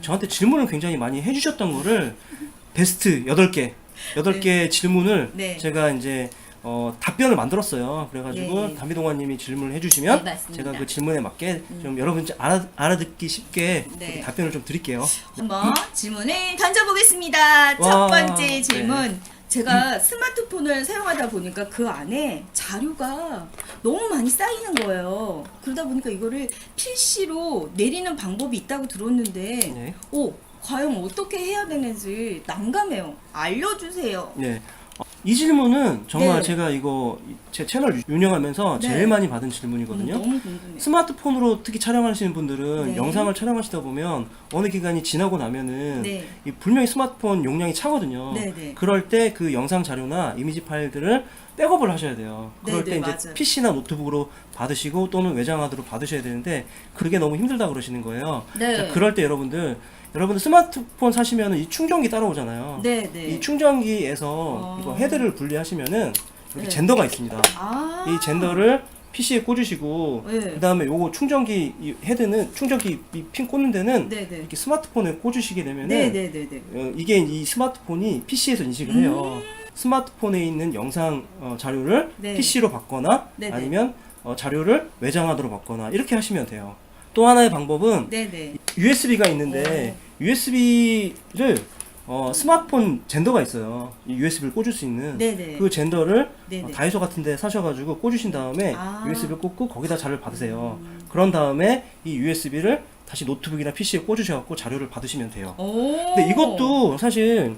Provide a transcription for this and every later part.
저한테 질문을 굉장히 많이 해주셨던 거를 베스트 8개 질문을 네. 제가 이제 답변을 만들었어요. 그래가지고 네. 담비동아님이 질문을 해주시면 네, 맞습니다. 제가 그 질문에 맞게 좀 여러분 알아듣기 쉽게 네. 이렇게 답변을 좀 드릴게요. 한번 질문을 던져보겠습니다. 첫 와, 번째 질문. 네. 제가 스마트폰을 사용하다 보니까 그 안에 자료가 너무 많이 쌓이는 거예요. 그러다 보니까 이거를 PC로 내리는 방법이 있다고 들었는데, 네. 과연 어떻게 해야 되는지 난감해요. 알려주세요. 네. 이 질문은 정말 네. 제가 이거 제 채널 운영하면서 네. 제일 많이 받은 질문이거든요. 너무 궁금해요. 스마트폰으로 특히 촬영하시는 분들은 네. 영상을 촬영하시다 보면 어느 기간이 지나고 나면은 네. 이 분명히 스마트폰 용량이 차거든요. 네, 네. 그럴 때 그 영상 자료나 이미지 파일들을 백업을 하셔야 돼요. 그럴 네, 때 네, 이제 맞아요. PC나 노트북으로 받으시고 또는 외장하드로 받으셔야 되는데 그게 너무 힘들다 그러시는 거예요. 네. 자, 그럴 때 여러분들 스마트폰 사시면 이 충전기 따라오잖아요. 네, 네. 이 충전기에서 이거 헤드를 분리하시면 이렇게 네. 젠더가 있습니다. 아. 이 젠더를 PC에 꽂으시고 네. 그다음에 요거 충전기 이 헤드는 충전기 이 핀 꽂는 데는 네, 네. 이렇게 스마트폰에 꽂으시게 되면은 네, 네, 네, 네. 이게 이 스마트폰이 PC에서 인식을 해요. 스마트폰에 있는 영상 자료를 네. PC로 받거나 네, 네. 아니면 자료를 외장하드로 받거나 이렇게 하시면 돼요. 또 하나의 방법은 네, 네. USB가 있는데 USB를 스마트폰 젠더가 있어요. 이 USB를 꽂을 수 있는 네네. 그 젠더를 네네. 다이소 같은 데 사셔가지고 꽂으신 다음에 아. USB를 꽂고 거기다 자료를 받으세요. 그런 다음에 이 USB를 다시 노트북이나 PC에 꽂으셔갖고 자료를 받으시면 돼요. 오. 근데 이것도 사실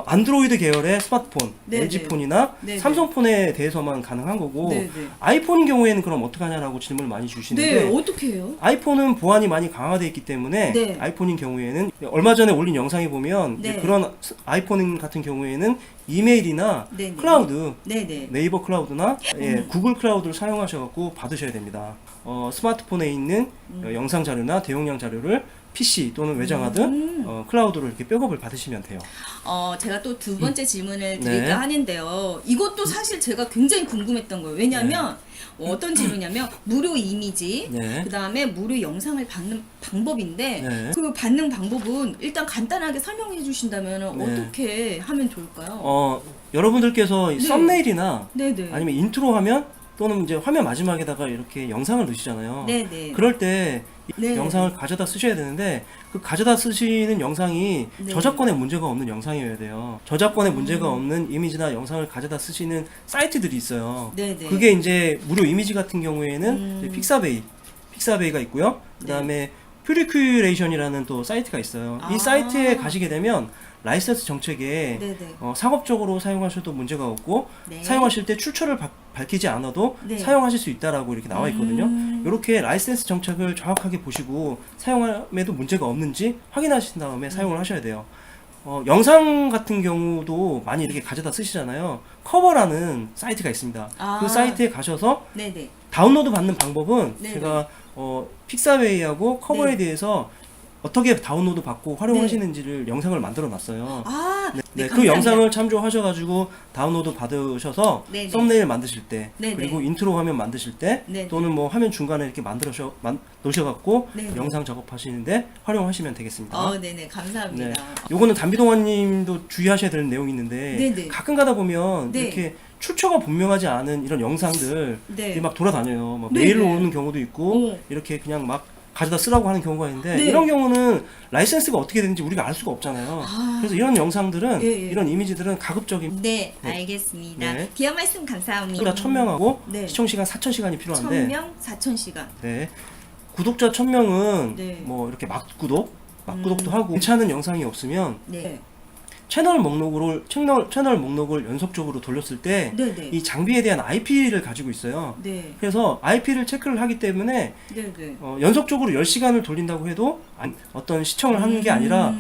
안드로이드 계열의 스마트폰, 네네. LG폰이나 네네. 삼성폰에 대해서만 가능한 거고 네네. 아이폰 경우에는 그럼 어떻게 하냐라고 질문을 많이 주시는데 네, 어떻게 해요? 아이폰은 보안이 많이 강화되어 있기 때문에 네. 아이폰인 경우에는 얼마 전에 올린 영상에 보면 네. 이제 그런 아이폰 같은 경우에는 이메일이나 네네. 클라우드 네네. 네이버 클라우드나 구글 클라우드를 사용하셔갖고 받으셔야 됩니다. 스마트폰에 있는 영상 자료나 대용량 자료를 PC 또는 외장하드 클라우드로 이렇게 백업을 받으시면 돼요. 제가 또 두 번째 질문을 네. 드릴까 하는데요. 이것도 사실 제가 굉장히 궁금했던 거예요. 왜냐면 어떤 질문이냐면 무료 이미지, 네. 그 다음에 무료 영상을 받는 방법인데 네. 그 받는 방법은 일단 간단하게 설명해 주신다면 네. 어떻게 하면 좋을까요? 여러분들께서 이 네. 썸네일이나 네네. 아니면 인트로 화면 또는 이제 화면 마지막에다가 이렇게 영상을 넣으시잖아요. 네네. 그럴 때 이 네. 영상을 가져다 쓰셔야 되는데 그 가져다 쓰시는 영상이 네. 저작권에 문제가 없는 영상이어야 돼요. 저작권에 문제가 없는 이미지나 영상을 가져다 쓰시는 사이트들이 있어요. 네네. 그게 이제 무료 이미지 같은 경우에는 이제 픽사베이가 있고요. 그다음에 퓨리큐레이션이라는 또 사이트가 있어요. 아. 이 사이트에 가시게 되면 라이선스 정책에 네네. 상업적으로 사용하셔도 문제가 없고 네. 사용하실 때 출처를 밝히지 않아도 네. 사용하실 수 있다라고 이렇게 나와 있거든요. 이렇게 라이선스 정책을 정확하게 보시고 사용함에도 문제가 없는지 확인하신 다음에 사용을 하셔야 돼요. 영상 같은 경우도 많이 이렇게 가져다 쓰시잖아요. 커버라는 사이트가 있습니다. 아. 그 사이트에 가셔서 네네. 다운로드 받는 방법은 네네. 제가 픽사웨이하고 커버에 네. 대해서 어떻게 다운로드 받고 활용하시는지를 영상을 만들어 놨어요. 아, 네, 네, 그 감사합니다. 영상을 참조하셔가지고 다운로드 받으셔서 네네. 썸네일 만드실 때 네네. 그리고 인트로 화면 만드실 때 네네. 또는 뭐 화면 중간에 이렇게 놓으셔갖고 네네. 영상 작업하시는데 활용하시면 되겠습니다. 네네. 감사합니다. 네. 요거는 담비동아님도 주의하셔야 되는 내용이 있는데 네네. 가끔 가다 보면 네. 이렇게 출처가 분명하지 않은 이런 영상들 네. 이게 막 돌아다녀요. 막 네네. 메일로 오는 경우도 있고 오. 이렇게 그냥 막 가져다 쓰라고 하는 경우가 있는데 네. 이런 경우는 라이센스가 어떻게 되는지 우리가 알 수가 없잖아요. 아. 그래서 이런 영상들은 예, 예. 이런 이미지들은 가급적이면 네, 네. 알겠습니다. 네. 귀한 말씀 감사합니다. 1000명하고 네. 시청시간 4000시간이 필요한데 1000명, 4000시간. 네. 구독자 1000명은 네. 뭐 이렇게 막구독도 하고 괜찮은 영상이 없으면 네. 채널 목록을 연속적으로 돌렸을 때 이 네네. 장비에 대한 IP를 가지고 있어요. 네. 그래서 IP를 체크를 하기 때문에 네네. 연속적으로 10시간을 돌린다고 해도 어떤 시청을 하는 게 아니라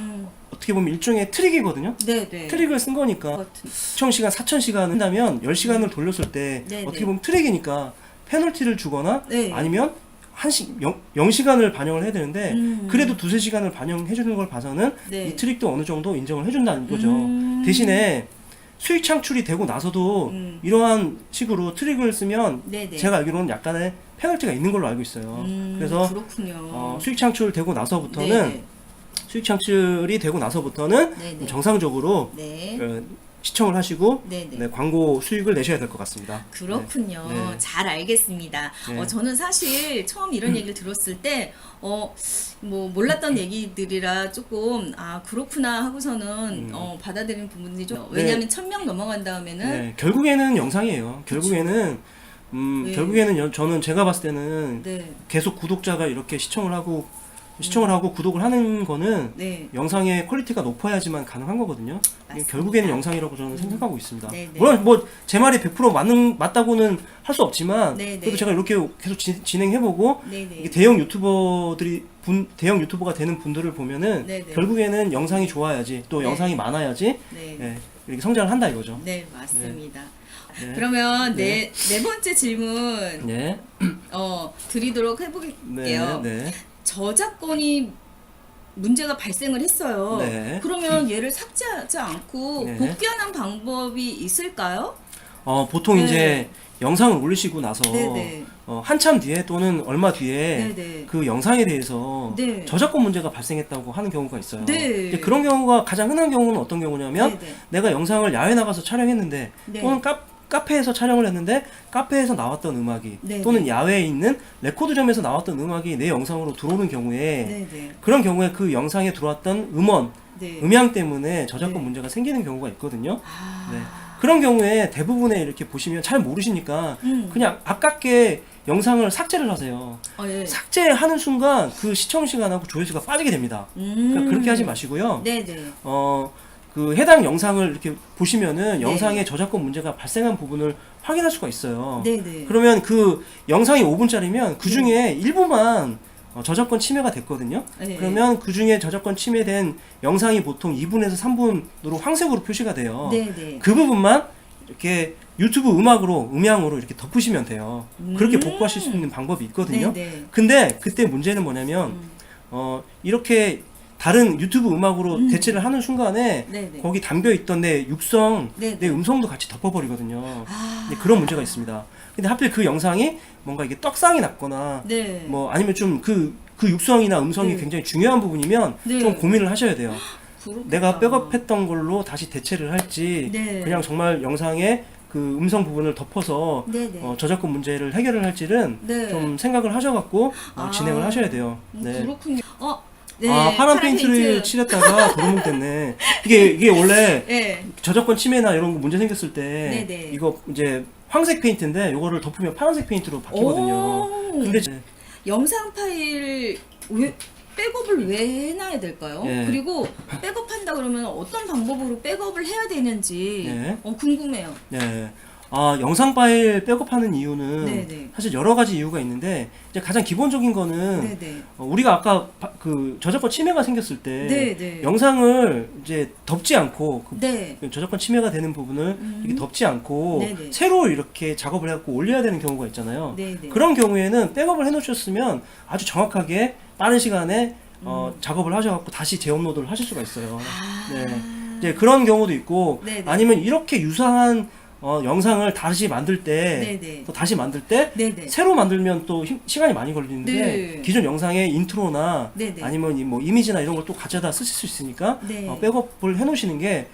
어떻게 보면 일종의 트릭이거든요. 네네. 트릭을 쓴 거니까 버튼. 시청시간 4000시간 한다면 10시간을 돌렸을 때 네네. 어떻게 보면 트릭이니까 페널티를 주거나 네. 아니면 0시간을 반영을 해야 되는데 그래도 2-3시간을 반영해 주는 걸 봐서는 네. 이 트릭도 어느 정도 인정을 해준다는 거죠. 대신에 수익 창출이 되고 나서도 이러한 식으로 트릭을 쓰면 네네. 제가 알기로는 약간의 페널티가 있는 걸로 알고 있어요. 그래서 그렇군요. 수익 창출 되고 나서부터는 네네. 수익 창출이 되고 나서부터는 네네. 정상적으로 네. 시청을 하시고 네네. 네, 광고 수익을 내셔야 될 것 같습니다. 그렇군요. 네. 잘 알겠습니다. 네. 저는 사실 처음 이런 얘기를 들었을 때, 뭐, 몰랐던 얘기들이라 조금, 그렇구나 하고서는, 받아들이는 부분이 좀, 네. 왜냐하면 1000명 넘어간 다음에는, 네, 결국에는 영상이에요. 결국에는 네. 결국에는 저는 제가 봤을 때는 네. 계속 구독자가 이렇게 시청을 하고 구독을 하는 거는 네. 영상의 퀄리티가 높아야지만 가능한 거거든요. 맞습니다. 결국에는 영상이라고 저는 생각하고 있습니다. 네, 네. 물론 뭐 제 말이 100% 맞다고는 할 수 없지만 네, 네. 그래도 제가 이렇게 계속 진행해보고 네, 네. 이게 대형 유튜버가 되는 분들을 보면은 네, 네. 결국에는 영상이 좋아야지 또 네. 영상이 많아야지 네. 예, 이렇게 성장을 한다 이거죠. 네, 맞습니다. 네. 그러면 네. 네 번째 질문, 네. 드리도록 해볼게요. 네. 네. 저작권이 문제가 발생을 했어요. 네. 그러면 얘를 삭제하지 않고 네. 복귀하는 방법이 있을까요? 보통 네. 이제 영상을 올리시고 나서 네네. 한참 뒤에 또는 얼마 뒤에 네네. 그 영상에 대해서 네. 저작권 문제가 발생했다고 하는 경우가 있어요. 네. 이제 그런 경우가 가장 흔한 경우는 어떤 경우냐면 네네. 내가 영상을 야외 나가서 촬영했는데 네. 또는 카페에서 촬영을 했는데 카페에서 나왔던 음악이 네네. 또는 야외에 있는 레코드점에서 나왔던 음악이 내 영상으로 들어오는 경우에 네네. 그런 경우에 그 영상에 들어왔던 네. 음향 때문에 저작권 네. 문제가 생기는 경우가 있거든요. 아. 네. 그런 경우에 대부분의 이렇게 보시면 잘 모르시니까 음. 그냥 아깝게 영상을 삭제를 하세요. 예. 삭제하는 순간 그 시청 시간하고 조회수가 빠지게 됩니다. 그러니까 그렇게 하지 마시고요. 네네. 그 해당 영상을 이렇게 보시면은 네. 영상에 저작권 문제가 발생한 부분을 확인할 수가 있어요. 네네. 그러면 그 영상이 5분짜리면 그 중에 1부만 저작권 침해가 됐거든요. 네. 그러면 그 중에 저작권 침해된 영상이 보통 2분에서 3분으로 황색으로 표시가 돼요. 네네. 그 부분만 이렇게 유튜브 음향으로 이렇게 덮으시면 돼요. 그렇게 복구하실 수 있는 방법이 있거든요. 네네. 근데 그때 문제는 뭐냐면 이렇게 다른 유튜브 음악으로 대체를 하는 순간에 네네. 거기 담겨 있던 내 육성, 네네. 내 음성도 같이 덮어버리거든요. 아. 근데 그런 문제가 있습니다. 근데 하필 그 영상이 뭔가 이게 떡상이 났거나 네. 뭐 아니면 좀 그 육성이나 음성이 네. 굉장히 중요한 부분이면 네. 좀 고민을 하셔야 돼요. 그렇겠다. 내가 백업했던 걸로 다시 대체를 할지 네. 그냥 정말 영상의 그 음성 부분을 덮어서 네네. 저작권 문제를 해결을 할지는 네. 좀 생각을 하셔갖고 아. 진행을 하셔야 돼요. 네. 그렇군요. 네. 파란 페인트를 칠했다가 도루묵 됐네. 이게 원래 네. 저작권 침해나 이런 거 문제 생겼을 때 네네. 이거 이제 황색 페인트인데 이거를 덮으면 파란색 페인트로 바뀌거든요. 오. 근데 영상 파일 백업을 왜 해놔야 될까요? 예. 그리고 백업한다 그러면 어떤 방법으로 백업을 해야 되는지 예. 궁금해요. 네. 영상 파일 백업하는 이유는 네네. 사실 여러 가지 이유가 있는데 이제 가장 기본적인 거는 네네. 우리가 아까 그 저작권 침해가 생겼을 때 네네. 영상을 이제 덮지 않고 네. 저작권 침해가 되는 부분을 이렇게 덮지 않고 네네. 새로 이렇게 작업을 해갖고 올려야 되는 경우가 있잖아요. 네네. 그런 경우에는 백업을 해놓으셨으면 아주 정확하게 빠른 시간에 작업을 하셔갖고 다시 재업로드를 하실 수가 있어요. 아. 네. 이제 그런 경우도 있고 네네. 아니면 이렇게 유사한 영상을 다시 만들 때 네네. 또 다시 만들 때 네네. 새로 만들면 또 시간이 많이 걸리는데 네. 기존 영상의 인트로나 네네. 아니면 뭐 이미지나 이런 걸 또 가져다 쓰실 수 있으니까 네. 백업을 해놓으시는 게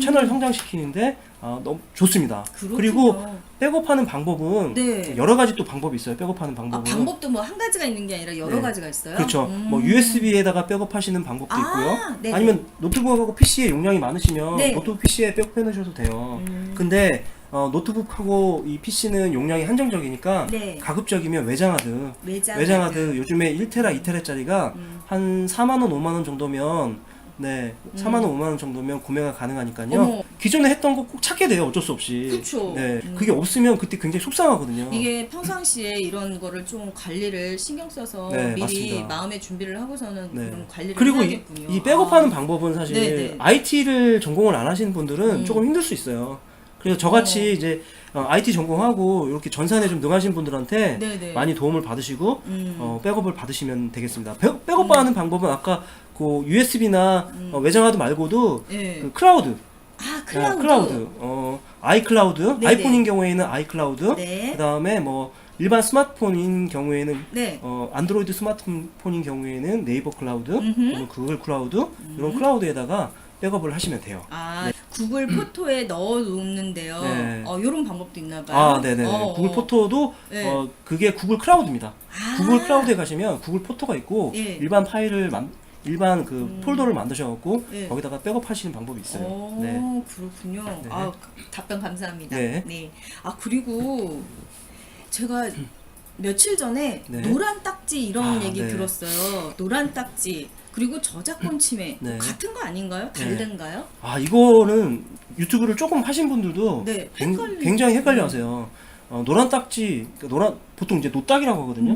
채널 성장시키는데 너무 좋습니다. 그렇군요. 그리고 백업하는 방법은 네. 여러 가지 또 방법이 있어요. 백업하는 방법은 방법도 뭐 한 가지가 있는 게 아니라 여러 네. 가지가 있어요. 그렇죠. 뭐 USB에다가 백업하시는 방법도 있고요. 네네. 아니면 노트북하고 PC에 용량이 많으시면 네. 노트북 PC에 백업해 놓으셔도 돼요. 근데 노트북하고 이 PC는 용량이 한정적이니까 네. 가급적이면 외장하드 외장하드. 요즘에 1테라, 2테라짜리가 한 4만 원, 5만 원 정도면 4만 원, 5만 원 정도면 구매가 가능하니까요. 어머. 기존에 했던 거 꼭 찾게 돼요. 어쩔 수 없이. 그쵸. 네. 그게 없으면 그때 굉장히 속상하거든요. 이게 평상시에 이런 거를 좀 관리를 신경 써서 네, 미리 맞습니다. 마음의 준비를 하고서는 네. 그런 관리를 그리고 해야겠군요. 이 백업하는 방법은 사실 네네. IT를 전공을 안 하시는 분들은 조금 힘들 수 있어요. 그래서 저같이 이제 IT 전공하고 이렇게 전산에 좀 능하신 분들한테 네네. 많이 도움을 받으시고 백업을 받으시면 되겠습니다. 백업하는 방법은 아까 그 USB나 외장하드 말고도 네. 그 클라우드. 클라우드. 아이클라우드, 네네. 아이폰인 경우에는 아이클라우드, 네. 그다음에 뭐 일반 스마트폰인 경우에는 네. 안드로이드 스마트폰인 경우에는 네이버 클라우드, 음흠. 또는 구글 클라우드 이런 클라우드에다가 백업을 하시면 돼요. 아, 구글 포토에 넣어 놓는데요. 네. 요런 방법도 있나 봐요. 아, 네네. 구글 포토도 네. 그게 구글 클라우드입니다. 아. 구글 클라우드에 가시면 구글 포토가 있고 예. 일반 파일을 일반 그 폴더를 만드셔갖고 예. 거기다가 백업하시는 방법이 있어요. 네. 그렇군요. 네. 답변 감사합니다. 네. 그리고 제가 며칠 전에 네. 노란 딱지 이런 얘기 네. 들었어요. 노란 딱지 그리고 저작권 침해 네. 같은 거 아닌가요? 다른가요? 이거는 유튜브를 조금 하신 분들도 네, 굉장히 헷갈려하세요. 노란 딱지, 그러니까 보통 이제 노딱이라고 하거든요.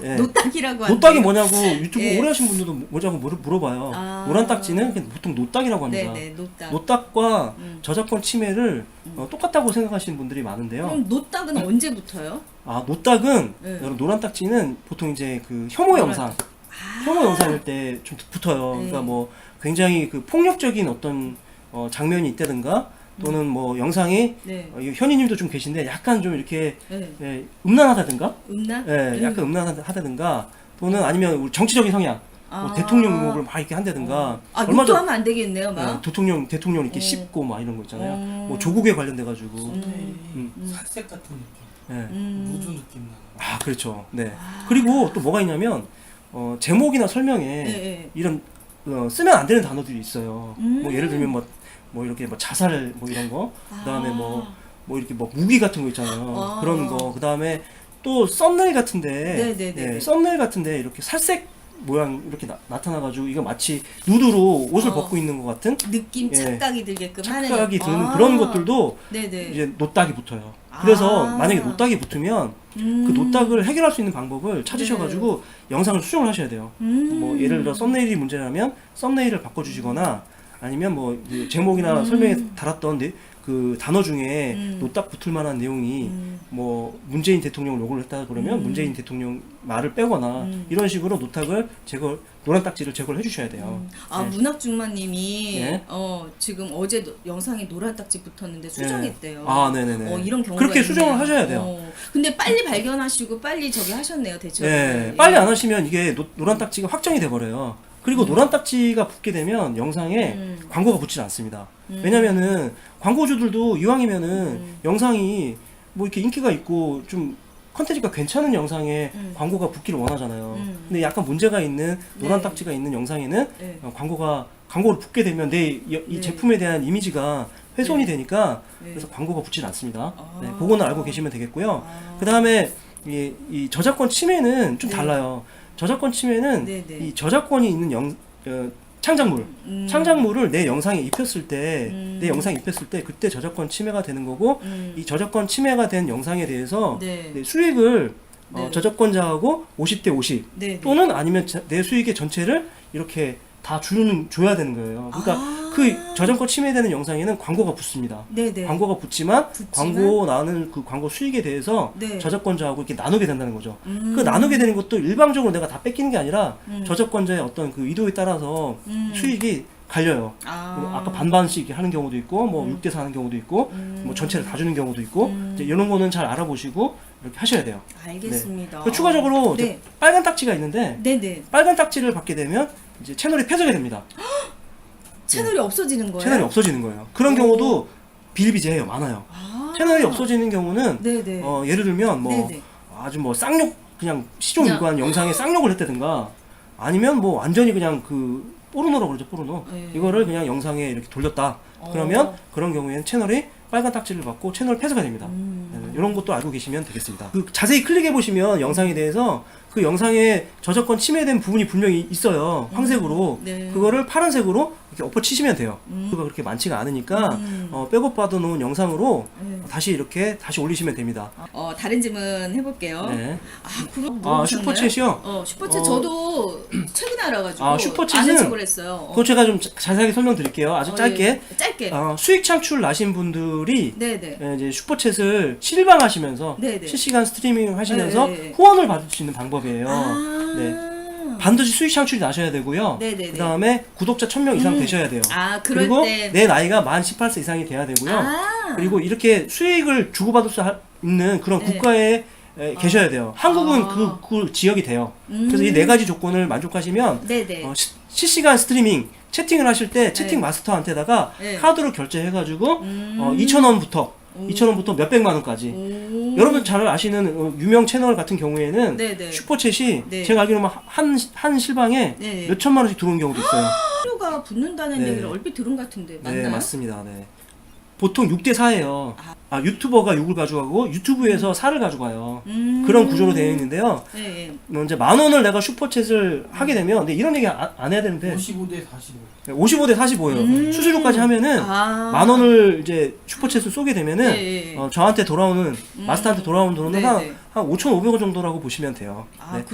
네. 노딱이라고 노딱이 하는데요. 뭐냐고 유튜브 예. 오래 하신 분들도 뭐냐고 물어봐요. 아. 노란 딱지는 그냥 보통 노딱이라고 합니다. 네네, 노딱. 노딱과 음. 저작권 침해를 똑같다고 생각하시는 분들이 많은데요. 그럼 노딱은 언제부터요? 노딱은 네. 여러분, 노란 딱지는 보통 이제 그 혐오 노란- 영상, 혐오 영상일 때 좀 붙어요. 네. 그러니까 뭐 굉장히 그 폭력적인 어떤 장면이 있다든가 또는 뭐 영상이 네. 현희님도 좀 계신데 약간 좀 이렇게 네. 음란하다든가, 음란? 약간 음란하다든가 또는 아니면 우리 정치적인 성향, 뭐 대통령 욕을 막 이렇게 한다든가 욕도 하면 안 되겠네요, 막. 대통령 이렇게 씹고 막 이런 거 있잖아요. 뭐 조국에 관련돼 가지고. 살색 같은 느낌, 네. 무주 느낌 나는. 그렇죠. 네. 그리고 또 뭐가 있냐면 제목이나 설명에 네. 이런 쓰면 안 되는 단어들이 있어요. 음. 뭐 예를 들면 뭐 이렇게 뭐 자살 뭐 이런 거, 그다음에 뭐 이렇게 뭐 무기 같은 거 있잖아요. 그런 거. 그다음에 또 썸네일 같은데, 네네네. 썸네일 같은데 이렇게 살색 모양 이렇게 나타나가지고 이거 마치 누드로 옷을 벗고 있는 것 같은 느낌 예. 착각이 들게끔 하는 착각이 드는 그런 것들도 네네. 이제 노딱이 붙어요. 그래서 아. 만약에 노딱이 붙으면 그 노딱을 해결할 수 있는 방법을 찾으셔가지고 영상을 수정을 하셔야 돼요. 뭐 예를 들어 썸네일이 문제라면 썸네일을 바꿔주시거나 아니면 뭐 그 제목이나 설명에 달았던 그 단어 중에 노딱 붙을 만한 내용이 뭐 문재인 대통령을 욕을 했다 그러면 문재인 대통령 말을 빼거나 이런 식으로 노탁을 노란 딱지를 제거를 해주셔야 돼요. 네. 문학중마님이 네. 지금 어제 영상에 노란 딱지 붙었는데 수정했대요. 네네네. 이런 경우가 그렇게 있네요. 수정을 하셔야 돼요. 근데 빨리 발견하시고 빨리 저기 하셨네요, 대처. 네, 빨리 안 하시면 이게 노란 딱지가 확정이 돼버려요. 그리고 노란 딱지가 붙게 되면 영상에 광고가 붙지 않습니다. 왜냐면은 광고주들도 이왕이면은 영상이 뭐 이렇게 인기가 있고 좀 컨텐츠가 괜찮은 영상에 광고가 붙기를 원하잖아요. 근데 약간 문제가 있는 노란 네. 딱지가 있는 영상에는 네. 광고를 붙게 되면 이 네. 제품에 대한 이미지가 훼손이 네. 되니까 네. 그래서 광고가 붙진 않습니다. 아. 네, 그거는 알고 계시면 되겠고요. 그 다음에 이 저작권 침해는 좀 네. 달라요. 저작권 침해는 네, 네. 이 저작권이 있는 창작물, 창작물을 내 영상에 입혔을 때, 그때 저작권 침해가 되는 거고, 이 저작권 침해가 된 영상에 대해서 네. 내 수익을 네. 저작권자하고 50대 50 네. 또는 아니면 내 수익의 전체를 이렇게 다 줘야 되는 거예요. 그러니까 그 저작권 침해되는 영상에는 광고가 붙습니다. 네네. 광고가 붙지만 광고 나는 그 광고 수익에 대해서 네. 저작권자하고 이렇게 나누게 된다는 거죠. 그 나누게 되는 것도 일방적으로 내가 다 뺏기는 게 아니라 저작권자의 어떤 그 의도에 따라서 수익이 갈려요. 아까 반반씩 하는 경우도 있고, 뭐 6대4 하는 경우도 있고, 뭐 전체를 다 주는 경우도 있고, 이제 이런 거는 잘 알아보시고 이렇게 하셔야 돼요. 알겠습니다. 네. 추가적으로 네. 빨간 딱지가 있는데, 네네. 빨간 딱지를 받게 되면 이제 채널이 폐쇄가 됩니다. 채널이 없어지는 거예요? 채널이 없어지는 거예요. 그런 오. 경우도 비일비재해요. 많아요. 채널이 없어지는 경우는 네네. 예를 들면 뭐 네네. 아주 뭐 쌍욕 그냥 시종일관 영상에 쌍욕을 했다든가 아니면 뭐 완전히 그냥 그 포르노라고 그러죠. 포르노. 네. 이거를 그냥 영상에 이렇게 돌렸다. 그러면 그런 경우에는 채널이 빨간 딱지를 받고 채널 폐쇄가 됩니다. 이런 것도 알고 계시면 되겠습니다. 그 자세히 클릭해 보시면 영상에 대해서 그 영상에 저작권 침해된 부분이 분명히 있어요. 황색으로. 네. 그거를 파란색으로 이렇게 엎어치시면 돼요. 그가 그렇게 많지가 않으니까 백업 받아놓은 영상으로 다시 올리시면 됩니다. 다른 질문 해볼게요. 네. 그럼 슈퍼챗이요? 슈퍼챗 저도 최근에 알아가지고 슈퍼챗은 아는 척을 했어요. 그거 제가 좀 자세하게 설명드릴게요. 아주 짧게. 예. 짧게. 수익 창출 나신 분들이 네네. 이제 슈퍼챗을 실방하시면서 네네. 실시간 스트리밍 하시면서 네. 후원을 받을 수 있는 방법이에요. 네. 반드시 수익 창출이 나셔야 되고요. 네네네. 그다음에 구독자 1000명 이상 되셔야 돼요. 아, 그럴 그리고 때. 내 나이가 만 18세 이상이 돼야 되고요. 아. 그리고 이렇게 수익을 주고받을 수 있는 그런 네. 국가에 계셔야 돼요. 한국은 아. 그 지역이 돼요. 그래서 이 네 가지 조건을 만족하시면 네네. 실시간 스트리밍 채팅을 하실 때 채팅 네. 마스터한테다가 네. 카드로 결제해가지고 2,000원부터 2,000원부터 몇백만 원까지. 오. 여러분 잘 아시는 유명 채널 같은 경우에는 네네. 슈퍼챗이 네. 제가 알기로는 한 실방에 네. 몇 천만 원씩 들어온 경우도 있어요. 수요가 붙는다는 네. 얘기를 얼핏 들은 것 같은데 맞나요? 네, 맞습니다. 네. 보통 6대 4예요. 유튜버가 6을 가져가고 유튜브에서 4를 가져가요. 그런 구조로 되어 있는데요. 네. 이제 10,000원을 내가 슈퍼챗을 하게 되면, 근데 이런 얘기 안 해야 되는데 55대 45. 55대 45예요. 수수료까지 하면은 아. 10,000원을 이제 슈퍼챗을 쏘게 되면은 네. 저한테 돌아오는 마스터한테 돌아오는 돈은 네, 한 네. 5,500원 정도라고 보시면 돼요. 아, 네.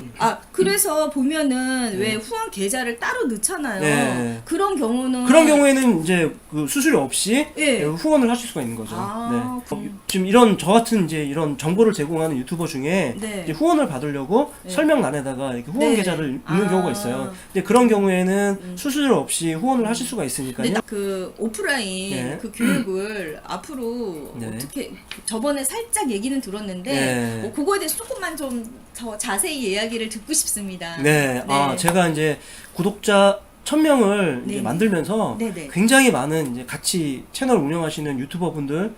그래서 보면은 왜 후원 계좌를 따로 넣잖아요. 네. 그런 경우는 그런 경우에는 이제 그 수수료 없이 네. 후원을 하실 수가 있는 거죠. 아, 네. 지금 이런 저 같은 이제 이런 정보를 제공하는 유튜버 중에 네. 이제 후원을 받으려고 네. 설명란에다가 이렇게 후원 네. 계좌를 아. 넣는 경우가 있어요. 근데 그런 경우에는 수수료 없이 후원을 하실 수가 있으니까요. 근데 그 오프라인 네. 그 교육을 앞으로 네. 어떻게 저번에 살짝 얘기는 들었는데 네. 뭐 그거에 대해서 조금만 좀 더 자세히 이야기를 듣고 싶습니다. 네. 제가 이제 구독자 1,000명을 네. 만들면서 네네. 굉장히 많은 이제 같이 채널 운영하시는 유튜버 분들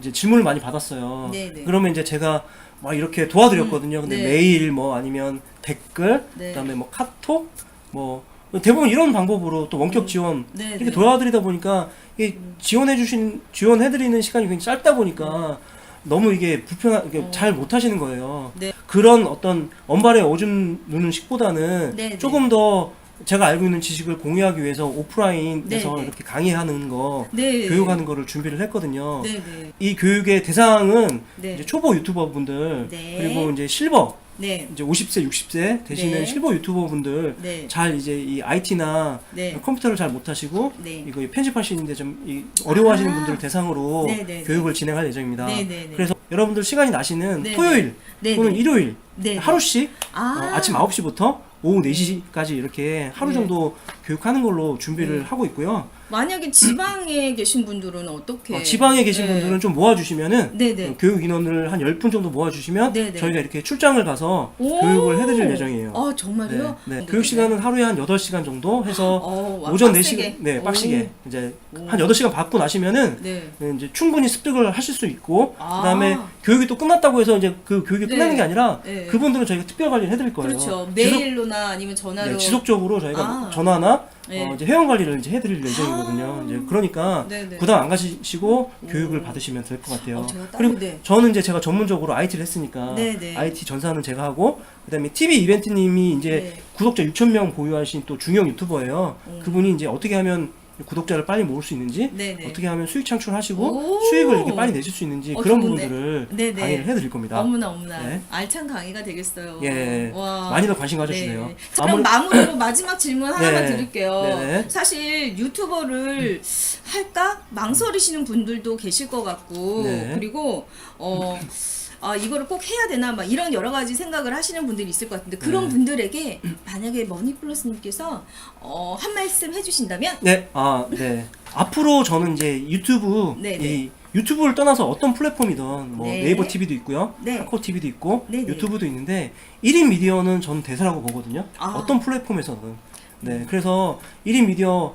이제 질문을 많이 받았어요. 네네. 그러면 이제 제가 막 이렇게 도와드렸거든요. 근데 네. 메일 뭐 아니면 댓글, 네. 그다음에 뭐 카톡, 뭐 대부분 이런 방법으로 또 원격 지원 네네. 이렇게 도와드리다 보니까 이게 지원해드리는 시간이 굉장히 짧다 보니까 너무 이게 이게 잘 못하시는 거예요. 네. 그런 어떤 언발에 오줌 누는 식보다는 네네. 조금 더 제가 알고 있는 지식을 공유하기 위해서 오프라인에서 네네. 이렇게 강의하는 거, 네. 교육하는 거를 준비를 했거든요. 네네. 이 교육의 대상은 네. 이제 초보 유튜버 분들 네. 그리고 이제 실버 네. 이제 50세, 60세 되시는 네. 실버 유튜버 분들 네. 잘 이제 이 IT나 네. 컴퓨터를 잘 못하시고 네. 이거 편집하시는데 좀 어려워하시는 아. 분들을 대상으로 네네네. 교육을 진행할 예정입니다. 네네네. 그래서 여러분들 시간이 나시는 네네. 토요일 네네. 또는 일요일 네네. 하루씩 아. 아침 9시부터 오후 4시까지 이렇게 하루 네. 정도 교육하는 걸로 준비를 네. 하고 있고요. 만약에 지방에 계신 분들은 어떻게? 지방에 계신 네. 분들은 좀 모아주시면은 네네. 교육 인원을 한 10분 정도 모아주시면 네네. 저희가 이렇게 출장을 가서 오. 교육을 해드릴 예정이에요. 아 정말요? 네. 교육 시간은 하루에 한 8시간 정도 해서 와, 오전 빡세게. 4시간, 네, 빡시게. 이제 오. 한 8시간 받고 나시면은 네. 이제 충분히 습득을 하실 수 있고, 아. 그다음에 교육이 또 끝났다고 해서 이제 그 교육이 네. 끝나는 게 아니라 네. 그분들은 저희가 특별 관리를 해드릴 거예요. 그렇죠. 지속- 메일로나 아니면 전화로. 지속적으로 저희가 아. 전화나 네. 이제 회원 관리를 이제 해드릴 예정이거든요. 이제 그러니까 네네. 부담 안 가시고 교육을 받으시면 될 것 같아요. 제가 따로, 그리고 네. 저는 이제 제가 전문적으로 IT를 했으니까 네네. IT 전사는 제가 하고, 그다음에 TV 이벤트님이 이제 네. 구독자 6,000명 보유하신 또 중형 유튜버예요. 음. 그분이 이제 어떻게 하면 구독자를 빨리 모을 수 있는지, 네네. 어떻게 하면 수익 창출하시고 오. 수익을 이렇게 빨리 내실 수 있는지 그런 좋은데. 부분들을 네네. 강의를 해드릴 겁니다. 어머나 어머나 네. 알찬 강의가 되겠어요. 예, 와. 많이들 관심 가져주세요. 네. 자, 그럼 마무리로 마지막 질문 하나만 네. 드릴게요. 네네. 사실 유튜버를 할까 망설이시는 분들도 계실 것 같고 네. 그리고 이거를 꼭 해야 되나 막 이런 여러 가지 생각을 하시는 분들이 있을 것 같은데 그런 네. 분들에게 만약에 머니플러스님께서 한 말씀 해주신다면 네, 네. 앞으로 저는 이제 유튜브, 네네. 이 유튜브를 떠나서 어떤 플랫폼이든 뭐 네. 네이버 TV도 있고요, 네. 카카오 TV도 있고, 네네. 유튜브도 있는데 1인 미디어는 저는 대세라고 보거든요. 아. 어떤 플랫폼에서든. 네, 그래서 1인 미디어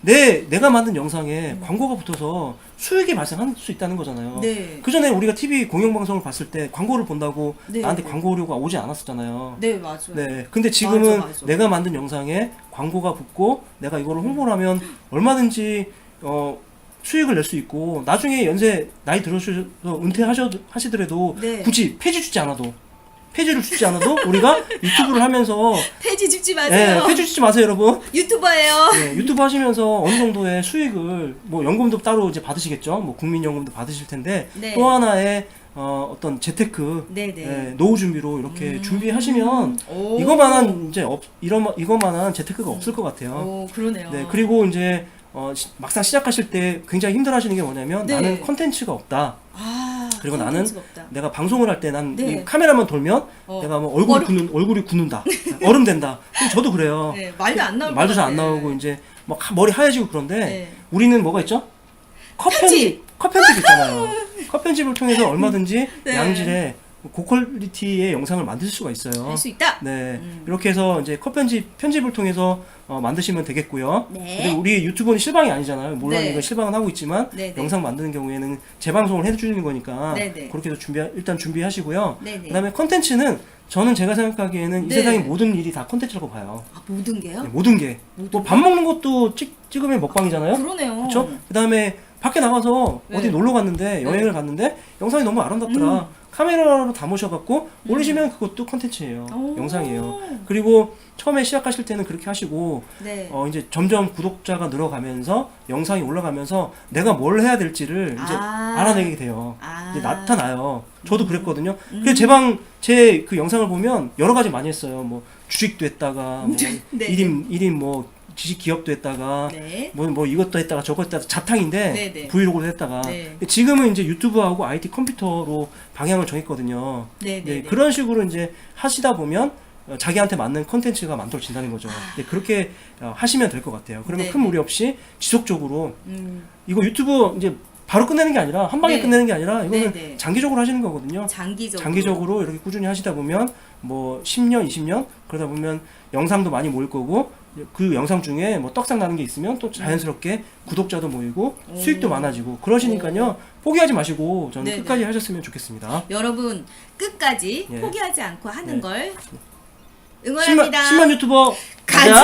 내가 만든 영상에 광고가 붙어서 수익이 발생할 수 있다는 거잖아요. 네. 그 전에 우리가 TV 공영방송을 봤을 때 광고를 본다고 네, 나한테 네. 광고료가 오지 않았었잖아요. 네 맞아요. 네, 근데 지금은 맞아. 내가 만든 영상에 광고가 붙고 내가 이거를 홍보를 하면 얼마든지 수익을 낼 수 있고, 나중에 연세 나이 들으셔서 은퇴하시더라도 네. 굳이 폐지를 주지 않아도 우리가 유튜브를 하면서 폐지 줍지 네, 마세요. 폐지 주지 마세요, 여러분. 유튜버예요. 네, 유튜브 하시면서 어느 정도의 수익을 뭐 연금도 따로 이제 받으시겠죠. 뭐 국민연금도 받으실 텐데 네. 또 하나의 어떤 재테크, 네네. 노후 준비로 이렇게 준비하시면 오. 이거만한 이제 이거만한 재테크가 없을 것 같아요. 오 그러네요. 네, 그리고 이제 막상 시작하실 때 굉장히 힘들어하시는 게 뭐냐면 네. 나는 컨텐츠가 없다. 아 그리고 나는 콘텐츠가 없다. 내가 방송을 할 때 난 네. 카메라만 돌면 어. 내가 뭐 얼굴이 굳는다. 얼음 된다. 그럼 저도 그래요. 네, 말도 안 나올 말도 것 잘 안 같아. 나오고 이제 막 머리 하얘지고 그런데 네. 우리는 뭐가 있죠? 컷편집 있잖아요. 컷편집을 통해서 얼마든지 네. 양질의 고퀄리티의 영상을 만들 수가 있어요. 할 수 있다. 네, 이렇게 해서 이제 편집을 통해서 만드시면 되겠고요. 네. 근데 우리 유튜브는 실방이 아니잖아요. 물론 네. 이건 실방은 하고 있지만 네, 네. 영상 만드는 경우에는 재방송을 해주는 거니까 네, 네. 그렇게 해서 일단 준비하시고요. 네, 네. 그다음에 컨텐츠는 저는 제가 생각하기에는 이 네. 세상의 모든 일이 다 컨텐츠라고 봐요. 아, 모든 게요? 네, 모든 게. 뭐 밥 먹는 것도 찍으면 먹방이잖아요. 그러네요. 그렇죠? 그다음에 밖에 나가서 네. 어디 놀러 갔는데 여행을 갔는데 영상이 너무 아름답더라. 카메라로 담으셔갖고 올리시면 그것도 컨텐츠예요. 오. 영상이에요. 그리고 처음에 시작하실 때는 그렇게 하시고 네. 이제 점점 구독자가 늘어가면서 영상이 올라가면서 내가 뭘 해야 될지를 이제 아. 알아내게 돼요. 아. 이제 나타나요. 저도 그랬거든요. 그래서 제 그 영상을 보면 여러 가지 많이 했어요. 뭐 주식도 했다가 뭐 네. 1인 뭐 지식 기업도 했다가 네. 뭐 이것도 했다가 저것도 했다가 자탕인데 네, 네. 브이로그도 했다가 네. 지금은 이제 유튜브하고 IT 컴퓨터로 방향을 정했거든요. 네, 네, 네. 그런 식으로 이제 하시다 보면 자기한테 맞는 컨텐츠가 만들어진다는 거죠. 네, 그렇게 하시면 될 것 같아요. 그러면 네, 큰 네. 무리 없이 지속적으로 이거 유튜브 이제 바로 끝내는 게 아니라 한 방에 네. 끝내는 게 아니라 이거는 네, 네. 장기적으로 하시는 거거든요. 장기적으로 이렇게 꾸준히 하시다 보면 뭐 10년, 20년 그러다 보면 영상도 많이 모일 거고 그 영상 중에 뭐 떡상 나는 게 있으면 또 자연스럽게 구독자도 모이고 수익도 많아지고 그러시니까요. 포기하지 마시고 저는 네네. 끝까지 하셨으면 좋겠습니다. 여러분 끝까지 예. 포기하지 않고 하는 네. 걸 응원합니다. 10만 유튜버 가자!